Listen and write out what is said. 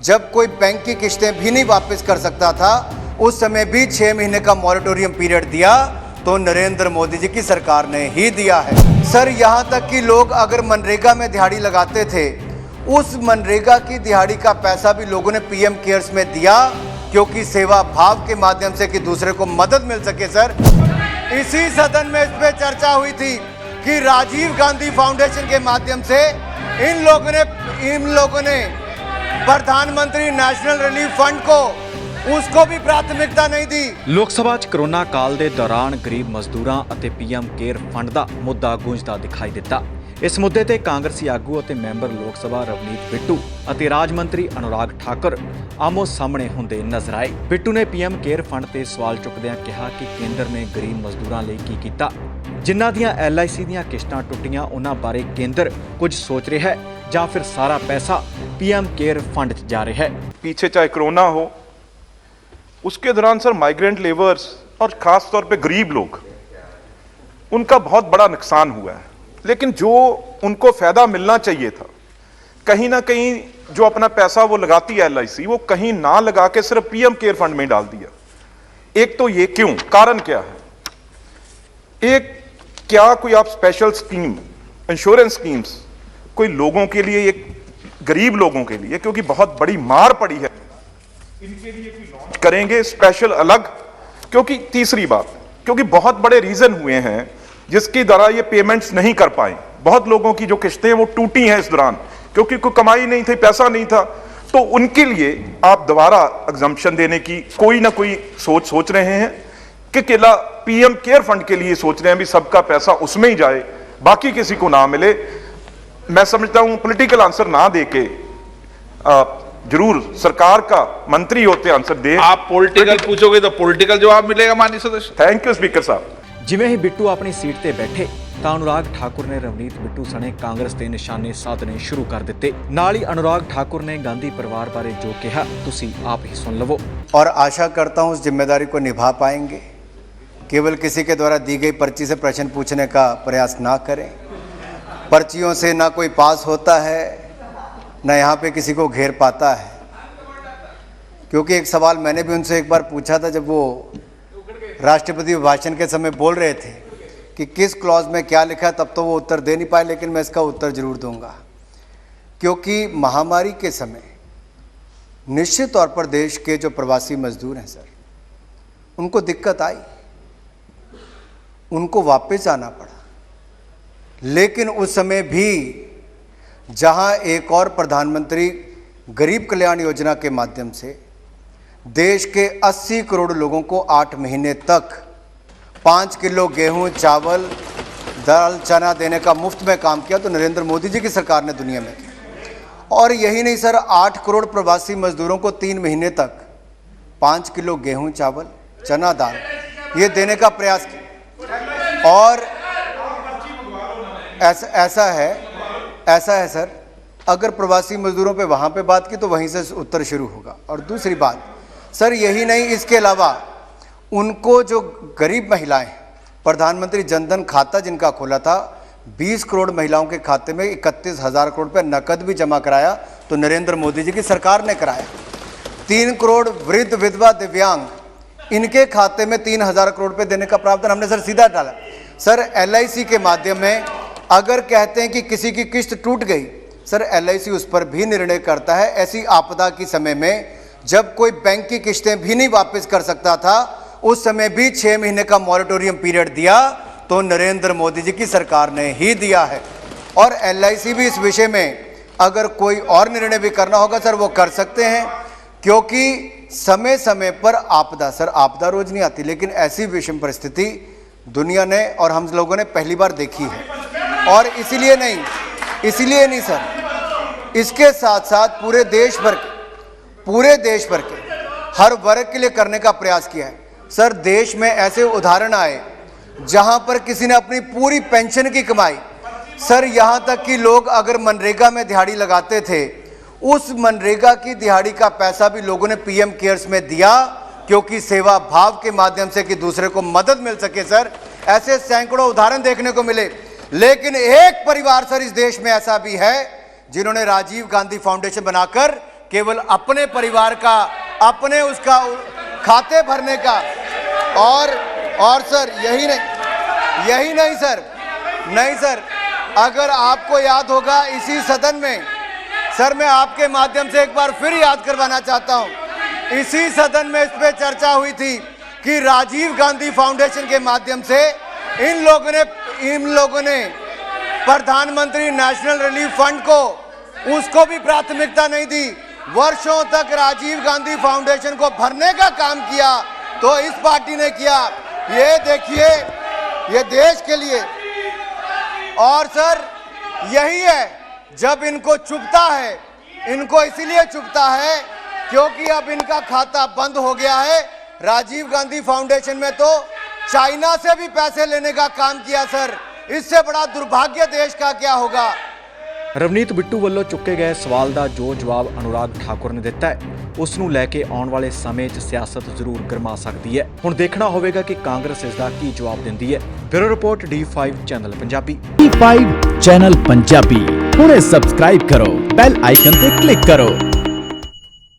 जब कोई बैंक की किस्तें भी नहीं वापस कर सकता था, उस समय भी 6 महीने का मॉरेटोरियम पीरियड दिया तो नरेंद्र मोदी जी की सरकार ने ही दिया है। सर, यहाँ तक कि लोग अगर मनरेगा में दिहाड़ी लगाते थे, उस मनरेगा की दिहाड़ी का पैसा भी लोगों ने पीएम केयर्स में दिया, क्योंकि सेवा भाव के माध्यम से कि दूसरे को मदद मिल सके। सर, इसी सदन में इस पे चर्चा हुई थी कि राजीव गांधी फाउंडेशन के माध्यम से इन लोगों ने प्रधानमंत्री नेशनल रिलीफ फंड को उसको भी प्राथमिकता नहीं दी। ਲੋਕ ਸਭਾ 'ਚ ਕਰੋਨਾ ਕਾਲ ਦੇ ਦੌਰਾਨ ਗਰੀਬ ਮਜ਼ਦੂਰਾਂ ਅਤੇ ਪੀਐਮ ਕੇਅਰ ਫੰਡ ਦਾ ਮੁੱਦਾ ਗੂੰਜਦਾ ਦਿਖਾਈ ਦਿੱਤਾ। ਇਸ ਮੁੱਦੇ ਤੇ ਕਾਂਗਰਸੀ ਆਗੂ ਅਤੇ ਮੈਂਬਰ ਲੋਕ ਸਭਾ ਰਵਨੀਤ ਬਿੱਟੂ ਅਤੇ ਰਾਜ ਮੰਤਰੀ ਅਨੁਰਾਗ ਠਾਕੁਰ ਆਮੋ ਸਾਹਮਣੇ ਹੁੰਦੇ ਨਜ਼ਰ ਆਏ। ਬਿੱਟੂ ਨੇ ਪੀਐਮ ਕੇਅਰ ਫੰਡ ਤੇ ਸਵਾਲ ਚੁੱਕਦਿਆਂ ਕਿਹਾ ਕਿ ਕੇਂਦਰ ਨੇ ਗਰੀਬ ਮਜ਼ਦੂਰਾਂ ਲਈ ਕੀ ਕੀਤਾ। ਜਿਨ੍ਹਾਂ ਦੀਆਂ LIC ਦੀਆਂ ਕਿਸ਼ਤਾਂ ਟੁੱਟੀਆਂ, ਉਹਨਾਂ ਬਾਰੇ ਕੇਂਦਰ ਕੁਝ ਸੋਚ ਰਿਹਾ ਹੈ ਜਾਂ ਫਿਰ ਸਾਰਾ ਪੈਸਾ पीएम केयर फंड जा रहा है। पीछे चाहे कोरोना हो, उसके दौरान सर माइग्रेंट लेबर्स और ख़ास तौर पे गरीब लोग, उनका बहुत बड़ा नुकसान हुआ है। लेकिन जो उनको फ़ायदा मिलना चाहिए था, कहीं ना कहीं जो अपना पैसा वो लगाती है LIC, वो कहीं ना लगा के सिर्फ पीएम केयर फंड में डाल दिया। एक तो ये क्यों, कारण क्या है? एक, क्या कोई आप स्पेशल स्कीम, इंश्योरेंस स्कीम्स कोई लोगों के लिए, एक गरीब लोगों के लिए, क्योंकि बहुत बड़ी मार पड़ी है, इनके लिए कोई लॉन्च करेंगे स्पेशल अलग? क्योंकि तीसरी बात, क्योंकि बहुत बड़े रीजन हुए हैं जिसके द्वारा ये पेमेंट्स नहीं कर पाए। बहुत लोगों की जो किस्तें वो टूटी हैं इस दौरान, क्योंकि कोई कमाई नहीं थी, पैसा नहीं था। तो उनके लिए आप दोबारा एग्जम्पशन देने की कोई ना कोई सोच रहे हैं कि केवल पीएम केयर फंड के लिए सोच रहे हैं भी सबका पैसा उसमें ही जाए, बाकी किसी को ना मिले। मैं समझता हूं पॉलिटिकल आंसर ना देके जरूर सरकार का मंत्री होते आंसर दे। आप पॉलिटिकल पूछोगे तो पॉलिटिकल जवाब मिलेगा माननीय सदस्य। थैंक यू स्पीकर साहब। ਜਿਵੇਂ ਹੀ ਬਿੱਟੂ ਆਪਣੀ ਸੀਟ ਤੇ ਬੈਠੇ ਤਾਂ ਅਨੁਰਾਗ ਠਾਕੁਰ ਨੇ ਰਵਨੀਤ ਬਿੱਟੂ ਸਣੇ ਕਾਂਗਰਸ ਦੇ ਨਿਸ਼ਾਨੇ ਸਾਧਨੇ ਸ਼ੁਰੂ ਕਰ ਦਿੱਤੇ। ਨਾਲ ਹੀ ਅਨੁਰਾਗ ਠਾਕੁਰ ਨੇ ਗਾਂਧੀ परिवार ਬਾਰੇ ਜੋ ਕਿਹਾ ਤੁਸੀਂ ਆਪ ही सुन लवो। और आशा करता हूं उस जिम्मेदारी को निभा पाएंगे। केवल किसी के द्वारा दी गई पर्ची से प्रश्न पूछने का प्रयास ना करें। पर्चियों से ना कोई पास होता है, ना यहाँ पे किसी को घेर पाता है। क्योंकि एक सवाल मैंने भी उनसे एक बार पूछा था, जब वो राष्ट्रपति भाषण के समय बोल रहे थे कि किस क्लॉज में क्या लिखा है, तब तो वो उत्तर दे नहीं पाए, लेकिन मैं इसका उत्तर ज़रूर दूंगा। क्योंकि महामारी के समय निश्चित तौर पर देश के जो प्रवासी मजदूर हैं सर, उनको दिक्कत आई, उनको वापस आना पड़ा। लेकिन उस समय भी जहां एक और प्रधानमंत्री गरीब कल्याण योजना के माध्यम से देश के 80 करोड़ लोगों को 8 महीने तक 5 किलो गेहूं, चावल, दाल, चना देने का मुफ्त में काम किया, तो नरेंद्र मोदी जी की सरकार ने दुनिया में किया। और यही नहीं सर, 8 करोड़ प्रवासी मजदूरों को 3 महीने तक 5 किलो गेहूं, चावल, चना दाल ये देने का प्रयास किया। और ऐसा है सर, अगर प्रवासी मजदूरों पे वहाँ पे बात की तो वहीं से उत्तर शुरू होगा। और दूसरी बात सर, यही नहीं, इसके अलावा उनको जो गरीब महिलाएं, प्रधानमंत्री जनधन खाता जिनका खोला था, 20 करोड़ महिलाओं के खाते में 31,000 करोड़ रुपये नकद भी जमा कराया, तो नरेंद्र मोदी जी की सरकार ने कराया। 3 करोड़ वृद्ध, विधवा, दिव्यांग, इनके खाते में 3,000 करोड़ रुपये देने का प्रावधान हमने सर सीधा डाला। सर, LIC के माध्यम में अगर कहते हैं कि किसी की किस्त टूट गई, सर LIC उस पर भी निर्णय करता है। ऐसी आपदा के समय में जब कोई बैंक की किस्तें भी नहीं वापस कर सकता था, उस समय भी 6 महीने का मॉरेटोरियम पीरियड दिया तो नरेंद्र मोदी जी की सरकार ने ही दिया है। और LIC भी इस विषय में अगर कोई और निर्णय भी करना होगा सर, वो कर सकते हैं, क्योंकि समय समय पर आपदा, सर आपदा रोज नहीं आती, लेकिन ऐसी विषम परिस्थिति दुनिया ने और हम लोगों ने पहली बार देखी है। और इसीलिए नहीं सर, इसके साथ साथ पूरे देश भर के हर वर्ग के लिए करने का प्रयास किया है। सर, देश में ऐसे उदाहरण आए जहां पर किसी ने अपनी पूरी पेंशन की कमाई, सर यहां तक कि लोग अगर मनरेगा में दिहाड़ी लगाते थे, उस मनरेगा की दिहाड़ी का पैसा भी लोगों ने पीएम केयर्स में दिया, क्योंकि सेवा भाव के माध्यम से कि दूसरे को मदद मिल सके। सर, ऐसे सैकड़ों उदाहरण देखने को मिले। लेकिन एक परिवार सर इस देश में ऐसा भी है जिन्होंने राजीव गांधी फाउंडेशन बनाकर केवल अपने परिवार का, अपने उसका खाते भरने का। और सर यही नहीं सर, नहीं सर, अगर आपको याद होगा इसी सदन में, सर मैं आपके माध्यम से एक बार फिर याद करवाना चाहता हूं, इसी सदन में इस पे चर्चा हुई थी कि राजीव गांधी फाउंडेशन के माध्यम से इन लोगों ने प्रधानमंत्री नेशनल रिलीफ फंड को, उसको भी प्राथमिकता नहीं दी, वर्षों तक राजीव गांधी फाउंडेशन को भरने का काम किया। तो इस पार्टी ने किया, ये देखिए, ये देश के लिए। और सर यही है, जब इनको चुभता है, इनको इसीलिए चुभता है क्योंकि अब इनका खाता बंद हो गया है। राजीव गांधी फाउंडेशन में तो चाइना से भी पैसे लेने का काम किया सर, इससे बड़ा दुर्भाग्य देश का क्या होगा। ਰਵਨੀਤ ਬਿੱਟੂ ਵੱਲੋਂ ਚੁੱਕੇ ਗਏ ਸਵਾਲ ਦਾ ਜੋ ਜਵਾਬ ਅਨੁਰਾਗ ਠਾਕੁਰ ਨੇ ਦਿੱਤਾ ਹੈ, ਉਸ ਨੂੰ ਲੈ ਕੇ ਆਉਣ ਵਾਲੇ ਸਮੇਂ 'ਚ ਸਿਆਸਤ ਜ਼ਰੂਰ ਗਰਮਾ ਸਕਦੀ ਹੈ। ਹੁਣ ਦੇਖਣਾ ਹੋਵੇਗਾ ਕਿ ਕਾਂਗਰਸ ਇਸ ਦਾ ਕੀ ਜਵਾਬ ਦਿੰਦੀ ਹੈ। Bureau report D5 channel Punjabi. D5 channel Punjabi ਹੁਣੇ ਸਬਸਕ੍ਰਾਈਬ ਕਰੋ, ਬੈਲ ਆਈਕਨ ਤੇ ਕਲਿੱਕ ਕਰੋ।